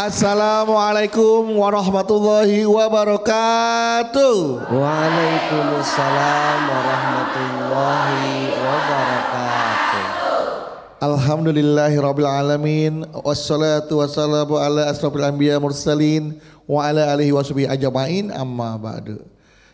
Assalamualaikum warahmatullahi wabarakatuh. Waalaikumsalam warahmatullahi wabarakatuh. Alhamdulillahirabbil alamin wassalatu wassalamu ala asrofil anbiya mursalin wa ala alihi washabihi ajmain amma ba'du.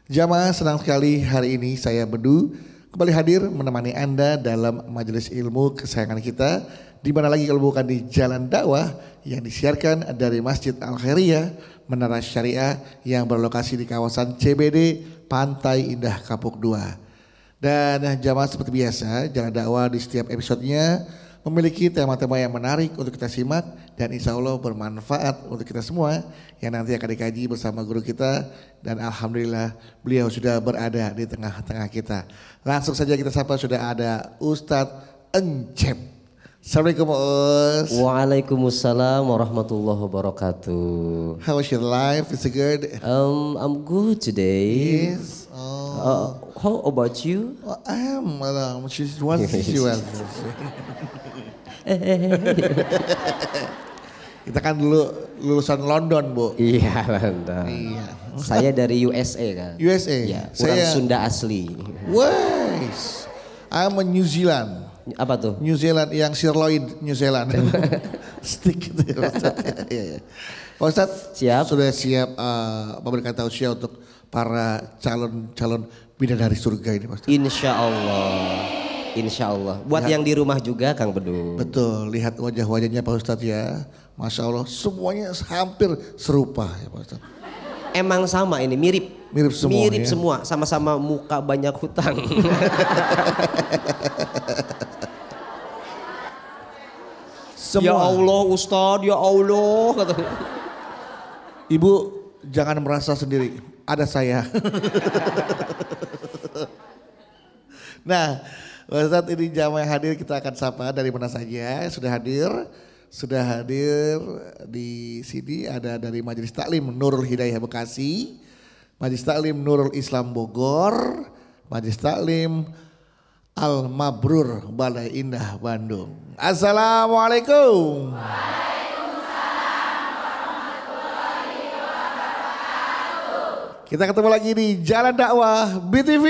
Jamaah, senang sekali hari ini saya Bedu kembali hadir menemani Anda dalam majelis ilmu kesayangan kita, di mana lagi kalau bukan di Jalan Dakwah yang disiarkan dari Masjid Al-Khairiyah Menara Syariah yang berlokasi di kawasan CBD Pantai Indah Kapuk 2. Dan jamaah, seperti biasa, Jalan Dakwah di setiap episodenya memiliki tema-tema yang menarik untuk kita simak dan insya Allah bermanfaat untuk kita semua yang nanti akan dikaji bersama guru kita, dan alhamdulillah beliau sudah berada di tengah-tengah kita. Langsung saja kita sapa, sudah ada Ustadz Encep. Assalamualaikum Ustaz. Waalaikumsalam warahmatullahi wabarakatuh. How was your life? Is it good? I'm good today. Yes. How about you? Oh, I am. She was. Kita kan dulu lulusan London, Bu. Iya, London. Iya. Saya dari USA kan. USA. Ya, orang Sunda asli. Wes. I'm a New Zealand. Apa tuh? New Zealand yang sirloin New Zealand. Stick gitu ya Ustaz. Iya, iya. Pak Ustaz, siap. Sudah siap memberikan tausiah untuk para calon bidadari surga ini Pak Ustaz? Insya Allah. Insya Allah. Buat yang di rumah juga Kang Bedu. Betul, lihat wajah-wajahnya Pak Ustadz ya. Masya Allah, semuanya hampir serupa ya Pak Ustadz. Emang sama ini, mirip. Mirip semua. Mirip ya? semua, sama-sama muka banyak hutang. Semua. Ya Allah Ustadz, ya Allah. Ibu jangan merasa sendiri, ada saya. Nah, saat ini jamaah yang hadir kita akan sapa dari mana saja. Sudah hadir di sini ada dari Majelis Taklim Nurul Hidayah Bekasi, Majelis Taklim Nurul Islam Bogor, Majelis Taklim Al Mabrur Balai Indah Bandung. Assalamualaikum. Waalaikumsalam warahmatullahi wabarakatuh. Kita ketemu lagi di Jalan Dakwah BTV.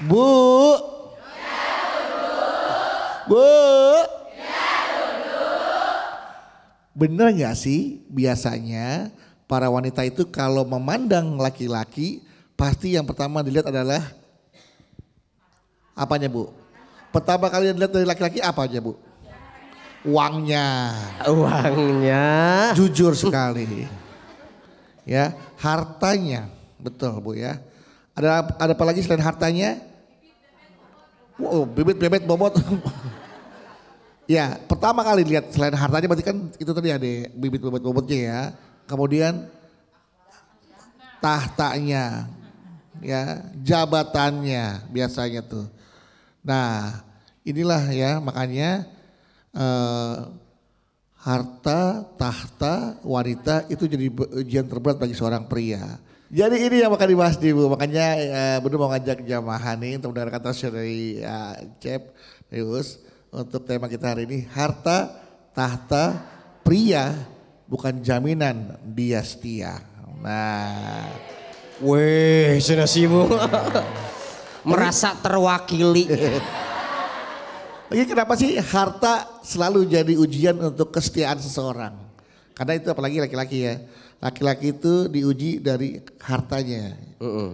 Bu. Bu. Bener gak sih biasanya para wanita itu kalau memandang laki-laki pasti yang pertama dilihat adalah apanya Bu? Pertama kali dilihat dari laki-laki apa aja Bu? Uangnya. Uangnya. Jujur sekali. Ya, hartanya. Betul Bu ya. Ada apa lagi selain hartanya? Wow, bebet bobot. Ya, pertama kali lihat selain hartanya berarti kan itu tadi ada bibit bobot-bobotnya ya. Kemudian tahtanya, ya, jabatannya biasanya tuh. Nah, inilah ya makanya harta, tahta, wanita itu jadi ujian terberat bagi seorang pria. Jadi ini yang akan dibahas di Bu, makanya Bedu mau ngajak jamaah nih untuk mendengarkan tausiah dari Cep, Deus, untuk tema kita hari ini, harta, tahta, pria bukan jaminan dia setia. Nah, weh, sudah sibuk. Merasa terwakili. Lagi kenapa sih harta selalu jadi ujian untuk kesetiaan seseorang? Karena itu apalagi laki-laki ya. Laki-laki itu diuji dari hartanya.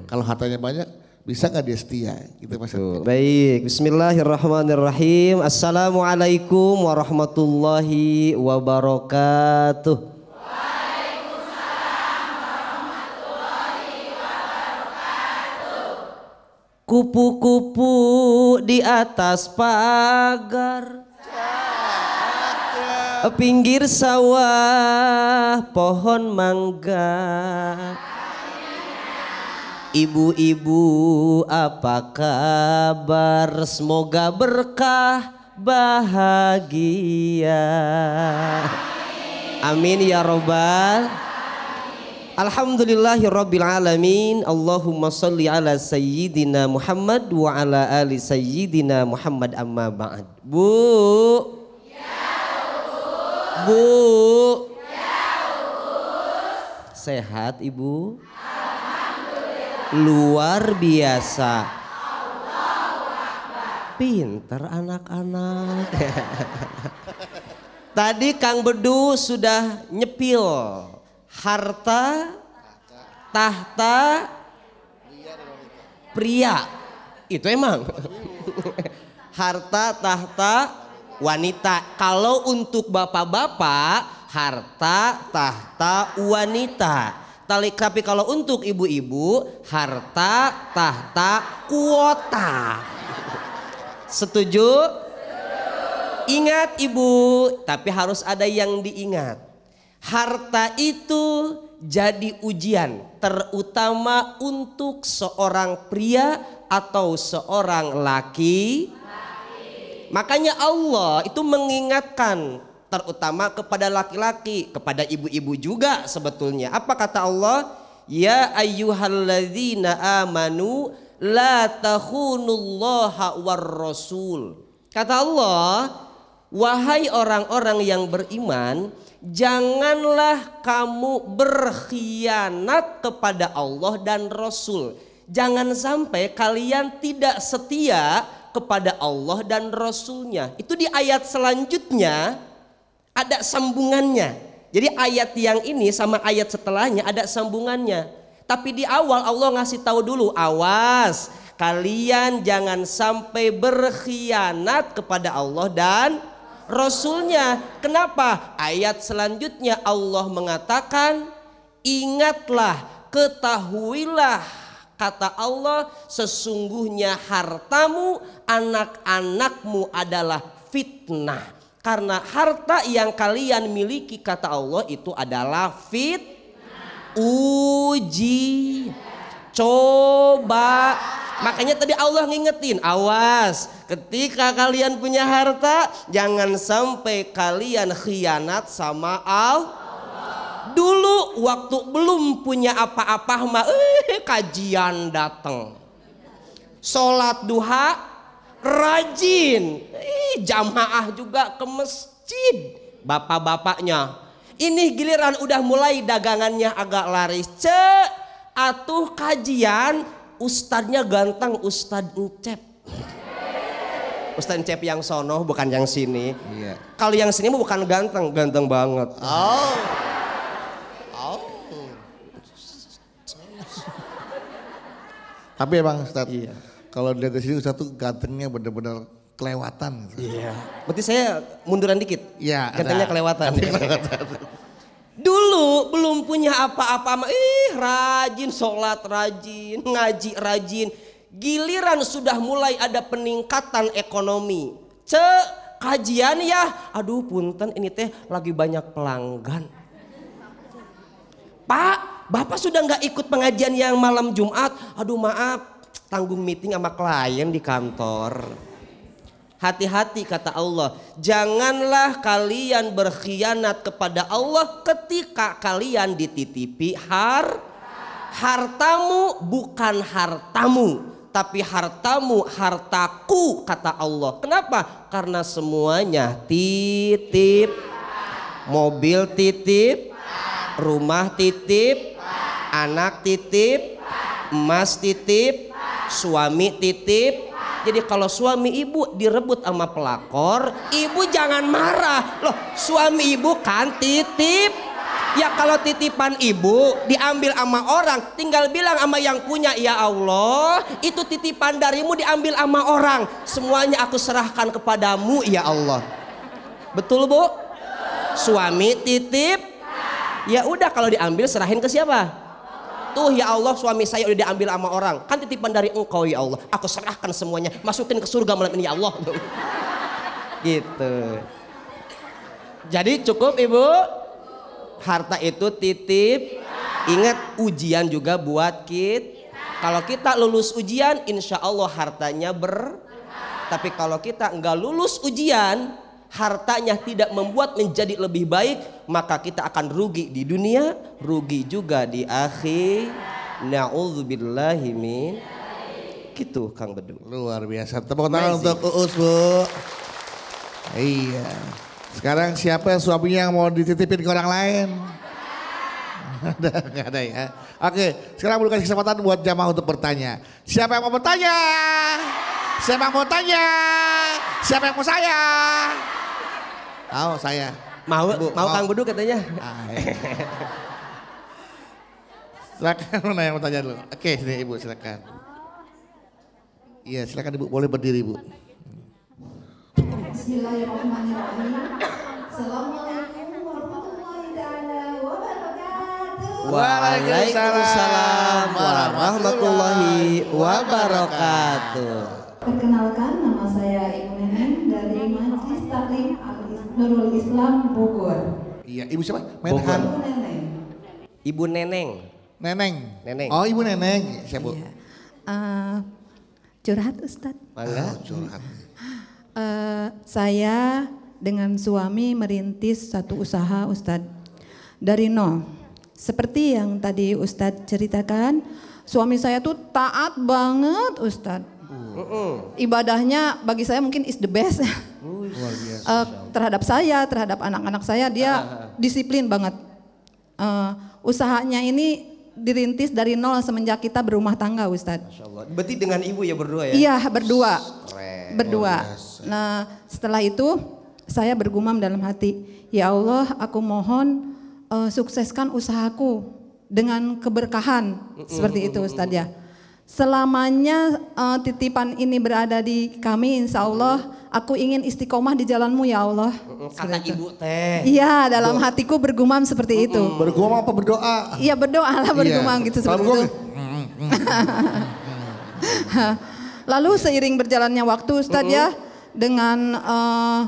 Kalau hartanya banyak, bisa gak dia setia? Gitu maksudnya. Baik, bismillahirrahmanirrahim. Assalamualaikum warahmatullahi wabarakatuh. Waalaikumsalam warahmatullahi wabarakatuh. Kupu-kupu di atas pagar, pinggir sawah pohon mangga. Ibu-ibu apa kabar? Semoga berkah bahagia. Amin ya robbal Alhamdulillahirabbil alamin. Allahumma shalli ala sayyidina Muhammad wa ala ali sayyidina Muhammad amma ba'd. Bu. Bu. Sehat Ibu? Alhamdulillah. Luar biasa. Pinter anak-anak. Tadi Kang Bedu sudah nyepil harta, tahta, pria. Itu emang. Harta, tahta, wanita. Kalau untuk bapak-bapak, harta, tahta, wanita. Tapi kalau untuk ibu-ibu, harta, tahta, kuota. Setuju? Ingat Ibu, tapi harus ada yang diingat. Harta itu jadi ujian, terutama untuk seorang pria atau seorang laki. Makanya Allah itu mengingatkan terutama kepada laki-laki, kepada ibu-ibu juga sebetulnya. Apa kata Allah? Ya ayyuhalladzina amanu la takhunullaha war rasul. Kata Allah, wahai orang-orang yang beriman, janganlah kamu berkhianat kepada Allah dan Rasul. Jangan sampai kalian tidak setia kepada Allah dan Rasulnya. Itu di ayat selanjutnya ada sambungannya. Jadi ayat yang ini sama ayat setelahnya ada sambungannya. Tapi di awal Allah ngasih tahu dulu, awas kalian jangan sampai berkhianat kepada Allah dan Rasulnya. Kenapa? Ayat selanjutnya Allah mengatakan, ingatlah, ketahuilah, kata Allah, sesungguhnya hartamu, anak-anakmu adalah fitnah. Karena harta yang kalian miliki, kata Allah, itu adalah uji, coba. Makanya tadi Allah ngingetin, awas ketika kalian punya harta jangan sampai kalian khianat sama Allah. Dulu waktu belum punya apa-apa mah kajian datang, sholat duha rajin, jamaah juga ke masjid bapak-bapaknya. Ini giliran udah mulai dagangannya agak laris, atuh kajian ustadznya ganteng, Ustadz Encep. Ustadz Encep yang sono bukan yang sini. Iya. Kalau yang sini mah bukan ganteng, ganteng banget. Oh. Tapi emang Ustadz, iya, kalau dilihat dari sini Ustadz tuh gantengnya benar-benar kelewatan. Iya. Berarti saya munduran dikit. Iya. Gantengnya kelewatan. Dulu belum punya apa-apa, rajin sholat, rajin ngaji, rajin. Giliran sudah mulai ada peningkatan ekonomi, kajian ya, aduh punten ini teh lagi banyak pelanggan. Pak, Bapak sudah nggak ikut pengajian yang malam Jumat? Aduh maaf, tanggung meeting sama klien di kantor. Hati-hati kata Allah, janganlah kalian berkhianat kepada Allah ketika kalian dititipi hartamu bukan hartamu, tapi hartamu hartaku kata Allah. Kenapa? Karena semuanya titip, mobil titip, rumah titip, anak titip, emas titip, suami titip. Jadi kalau suami ibu direbut sama pelakor, ibu jangan marah. Loh, suami ibu kan titip. Ya kalau titipan ibu diambil sama orang, tinggal bilang sama yang punya, ya Allah, itu titipan darimu diambil sama orang. Semuanya aku serahkan kepadamu ya Allah. Betul Bu? Suami titip. Ya udah kalau diambil serahin ke siapa? Tuh ya Allah, suami saya udah diambil sama orang, kan titipan dari Engkau ya Allah, aku serahkan semuanya, masukin ke surga malam ini ya Allah. Gitu. Jadi cukup Ibu, harta itu titip. Ingat ujian juga buat kita. Kalau kita lulus ujian, insya Allah hartanya Tapi kalau kita enggak lulus ujian, hartanya tidak membuat menjadi lebih baik, maka kita akan rugi di dunia, rugi juga di akhir. Na'udzubillahi min. Gitu Kang Bedu. Luar biasa. Tepuk tangan untuk Uus, Bu. Iya. Sekarang siapa suaminya yang mau dititipin ke orang lain? Nggak ada ya. Oke, sekarang boleh kasih kesempatan buat jamaah untuk bertanya. Siapa yang mau bertanya? Siapa yang mau tanya? Siapa yang mau saya? Saya. Mau Kang Bedu katanya. Silakan, mana yang mau tanya dulu? Oke, sini Ibu silakan. Iya, silakan Ibu, boleh berdiri Ibu. Bismillahirrahmanirrahim. Assalamualaikum warahmatullahi wabarakatuh. Waalaikumsalam warahmatullahi wabarakatuh. Perkenalkan, nama saya Ibu Neneng dari Majelis Taklim Nurul Islam Bogor. Iya, Ibu siapa? Bogor. Ibu Neneng. Ibu Neneng. Neneng. Oh, Ibu Neneng. Siapa, Bu? Iya. Curhat Ustadz. Mangga. Curhat. Saya dengan suami merintis satu usaha Ustadz dari nol. Seperti yang tadi Ustadz ceritakan, suami saya tuh taat banget Ustadz. Ibadahnya bagi saya mungkin is the best. Luar biasa. Terhadap saya, terhadap anak-anak saya dia disiplin banget. Usahanya ini dirintis dari nol semenjak kita berumah tangga Ustadz. Masya Allah. Berarti dengan ibu ya berdua ya? Iya berdua. Keren. Berdua. Nah setelah itu saya bergumam dalam hati, ya Allah aku mohon sukseskan usahaku dengan keberkahan. Seperti itu Ustadz ya. Selamanya titipan ini berada di kami, insya Allah aku ingin istiqomah di jalanmu ya Allah. Kata ibu teh. Iya dalam hatiku bergumam seperti itu. Bergumam apa berdoa? Iya berdoa lah bergumam gitu seperti itu. Lalu seiring berjalannya waktu Ustadz ya, dengan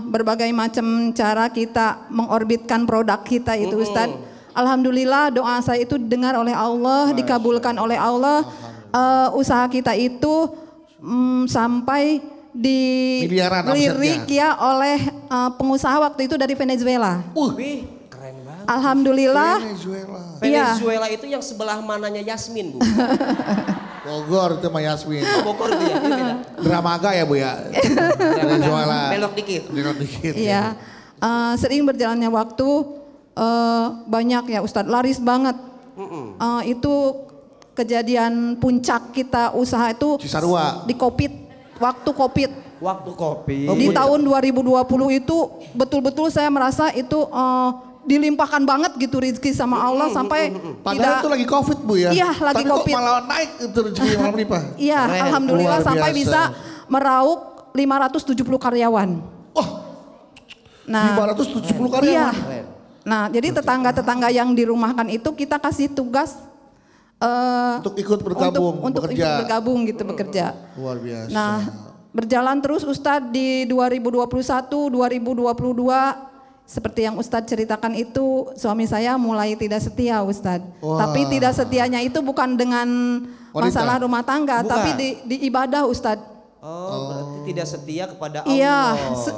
berbagai macam cara kita mengorbitkan produk kita itu Ustadz. Alhamdulillah doa saya itu dengar oleh Allah, dikabulkan oleh Allah. Usaha kita itu sampai dilirik ya oleh pengusaha waktu itu dari Venezuela. Wih, keren banget. Alhamdulillah. Venezuela itu yang sebelah mananya Yasmin, Bu. Bogor itu mah Yasmin. Bogor itu ya, ini beda. Dramaga ya Bu ya. Venezuela. Belok dikit. Iya. Sering berjalannya waktu banyak ya Ustadz, laris banget. Itu kejadian puncak kita usaha itu Cisarua. di Covid, waktu Covid. Waktu kopi. Di tahun 2020 itu betul-betul saya merasa itu dilimpahkan banget gitu rezeki sama Allah sampai Padahal itu lagi Covid Bu ya. Iya, lagi Tapi Covid. kok malah naik itu rezeki malah melimpah. Iya, Keren. alhamdulillah Luar sampai biasa. bisa meraup 570 karyawan. Oh, Nah, 570 karyawan. iya. Keren. Nah, jadi tetangga-tetangga yang dirumahkan itu kita kasih tugas Untuk ikut bergabung, untuk bekerja. ikut bergabung gitu bekerja. Luar biasa. Nah, berjalan terus Ustadz di 2021, 2022 seperti yang Ustadz ceritakan itu suami saya mulai tidak setia Ustadz. Wah. Tapi tidak setianya itu bukan dengan masalah rumah tangga, Bukan. tapi di ibadah Ustadz. Oh, berarti tidak setia kepada Allah. Iya,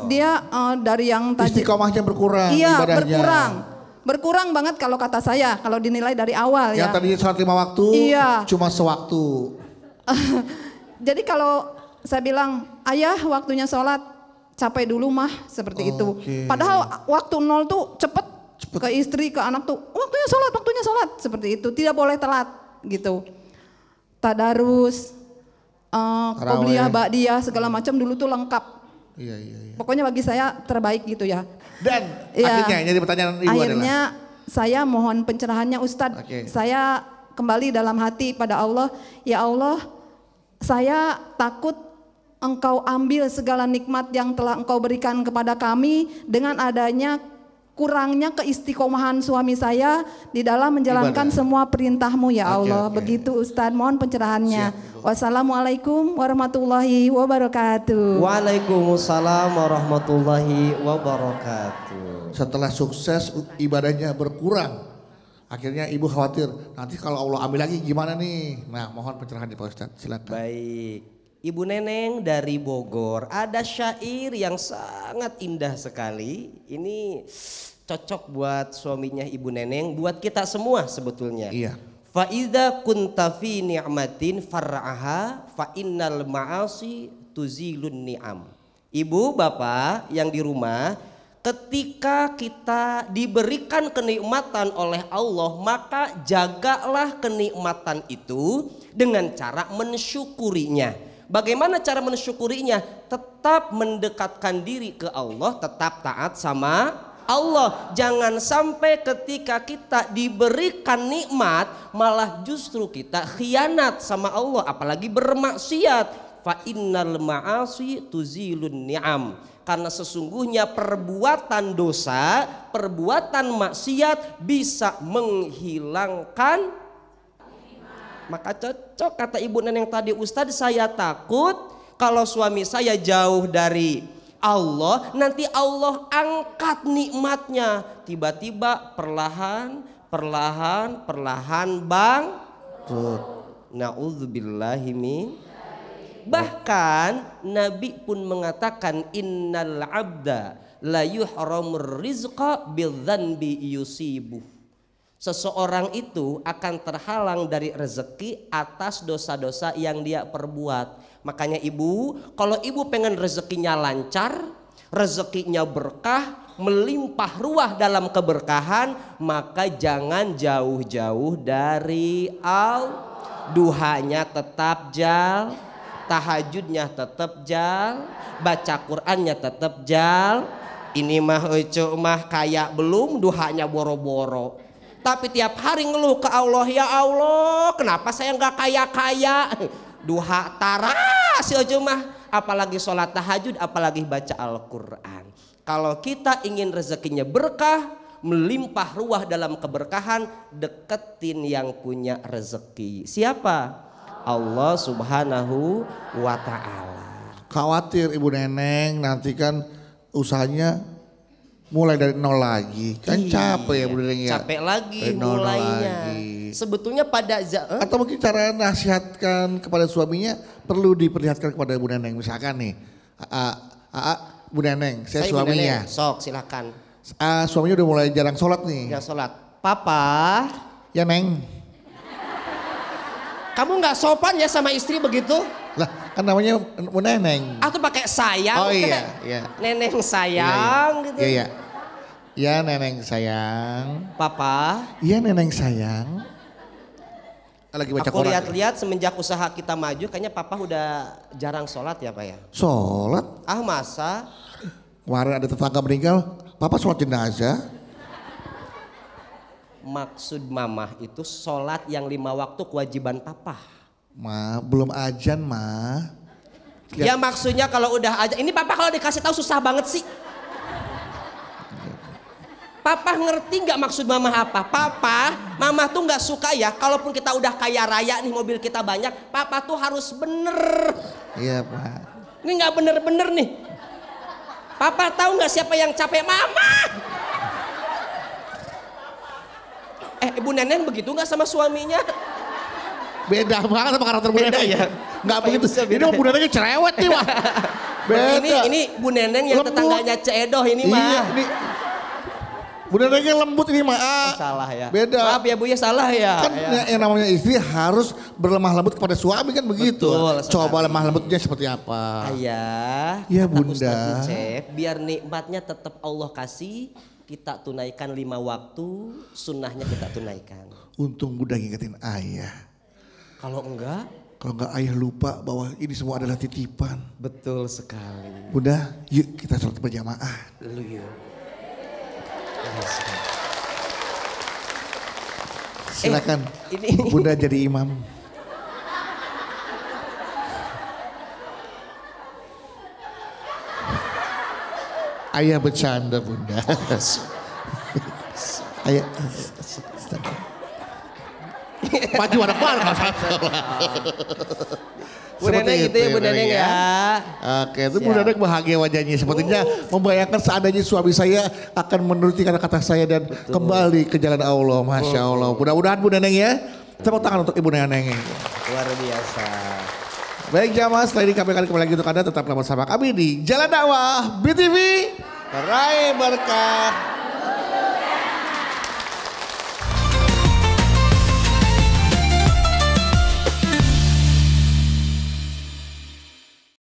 dia dari yang tadi Istiqomahnya berkurang iya ibadahnya. berkurang banget kalau kata saya, kalau dinilai dari awal Yang ya. tadi sholat 5 waktu, Iya. cuma sewaktu. Jadi kalau saya bilang, ayah waktunya sholat, capek dulu mah, seperti itu. Oke. Padahal waktu nol tuh cepet ke istri, ke anak tuh, waktunya sholat, seperti itu. Tidak boleh telat gitu. Tadarus, qobliyah, ba'diyah, segala macam dulu tuh lengkap. Iya. Pokoknya bagi saya terbaik gitu ya. Dan Ya, akhirnya jadi pertanyaan ibu akhirnya adalah. saya mohon pencerahannya Ustadz. Oke. Saya kembali dalam hati pada Allah. Ya Allah, saya takut Engkau ambil segala nikmat yang telah Engkau berikan kepada kami dengan adanya kurangnya keistiqomahan suami saya di dalam menjalankan Ibadah. semua perintah-Mu ya Oke, Allah. oke. Begitu Ustadz, mohon pencerahannya. Siap, Ibu. Wassalamualaikum warahmatullahi wabarakatuh. Waalaikumsalam warahmatullahi wabarakatuh. Setelah sukses ibadahnya berkurang. Akhirnya ibu khawatir, nanti kalau Allah ambil lagi gimana nih? Nah mohon pencerahan di Pak Ustadz, silakan. Baik. Ibu Neneng dari Bogor, ada syair yang sangat indah sekali. Ini cocok buat suaminya Ibu Neneng, buat kita semua sebetulnya. Iya. Fa idza kunta fi ni'matin far'aha fa innal ma'asi tuzilun ni'am. Ibu, bapak yang di rumah, ketika kita diberikan kenikmatan oleh Allah, maka jagalah kenikmatan itu dengan cara mensyukurinya. Bagaimana cara mensyukurinya? Tetap mendekatkan diri ke Allah, tetap taat sama Allah. Jangan sampai ketika kita diberikan nikmat malah justru kita khianat sama Allah, apalagi bermaksiat. Fa innal ma'asi tuzilun ni'am. Karena sesungguhnya perbuatan dosa, perbuatan maksiat bisa menghilangkan. Maka cocok kata Ibu Neneng tadi, Ustadz saya takut kalau suami saya jauh dari Allah, nanti Allah angkat nikmatnya. Tiba-tiba perlahan bangkrut. Na'udzubillahi min. Bahkan Nabi pun mengatakan innal abda la yuhramur rizqa bidzanbi yusibuh. Seseorang itu akan terhalang dari rezeki atas dosa-dosa yang dia perbuat. Makanya ibu, kalau ibu pengen rezekinya lancar, rezekinya berkah, melimpah ruah dalam keberkahan, maka jangan jauh-jauh dari Allah. Duhanya tetap tahajudnya tetap baca Qur'annya tetap Ini mah ucu mah kaya belum, duhanya boro-boro. Tapi tiap hari ngeluh ke Allah, ya Allah kenapa saya nggak kaya-kaya. Duha taras si ucu mah, apalagi sholat tahajud, apalagi baca Al-Quran. Kalau kita ingin rezekinya berkah, melimpah ruah dalam keberkahan, deketin yang punya rezeki. Siapa? Allah Subhanahu wa ta'ala. Khawatir Ibu Neneng nanti kan usahanya mulai dari nol lagi. Kan capek ya Bu Neneng ya. Capek lagi mulainya. Sebetulnya pada atau mungkin cara nasihatkan kepada suaminya perlu diperlihatkan kepada Bu Neneng. Misalkan nih, Bu Neneng, saya suaminya. Neneng, sok silakan. Suaminya udah mulai jarang sholat nih. Jarang sholat. Papa. Ya Neng. Kamu nggak sopan ya sama istri begitu? Lah kan namanya Bu Neneng. Atau pakai sayang? Oh iya, iya. Neneng sayang gitu. Iya, iya. Ya Neneng sayang. Papa. Iya Neneng sayang. Lagi baca Aku Quran. lihat-lihat semenjak usaha kita maju, kayaknya Papa udah jarang sholat ya Pak ya? Sholat? Ah masa? Kemarin ada tetangga meninggal, Papa sholat jenazah. Maksud Mama itu sholat yang 5 waktu kewajiban Papa. Ma, belum ajan Ma. Ya maksudnya kalau udah ajan, ini Papa kalau dikasih tahu susah banget sih. Papa ngerti nggak maksud Mama apa? Mama tuh nggak suka ya, kalaupun kita udah kaya raya nih, mobil kita banyak, Papa tuh harus bener. Iya Pak. Ini nggak bener-bener nih. Papa tahu nggak siapa yang capek? Mama. Ibu Neneng begitu nggak sama suaminya? Beda banget sama karakter Bu Neneng ya. Nggak begitu. Ini Bu Nenengnya cerewet nih Wah. Beda. Ini Bu Neneng yang lembut. Tetangganya Ceedoh ini mah. Iya, ini Bu Nenengnya lembut ini mah. Salah ya. Beda. Maaf ya Bu ya, salah ya. Kan ya. yang namanya istri harus berlemah lembut kepada suami kan begitu. Betul, coba lemah lembutnya seperti apa? Ayah. Ya kata Bunda. Ustadz Ucep, biar nikmatnya tetap Allah kasih. Kita tunaikan 5 waktu, sunnahnya kita tunaikan. Untung Bunda ngingetin ayah. Kalau enggak ayah lupa bahwa ini semua adalah titipan. Betul sekali. Bunda, yuk kita sholat berjamaah. Lu yuk. Silakan. Ini Bunda jadi imam. Ayah bercanda Bunda. Ayah. Maju ada Bu Neneng gitu ya Bu Neneng ya. Oke, itu Bu Neneng bahagia wajahnya. Sepertinya membayangkan seandainya suami saya akan menuruti kata-kata saya dan kembali ke jalan Allah. Masya Allah. Mudah-mudahan Bu Neneng ya. Tepuk tangan untuk Ibu Neneng. Luar biasa. Baik jamaah, setelah ini kami akan kembali lagi untuk Anda tetap bersama kami di Jalan Dakwah BTV. Raih berkah.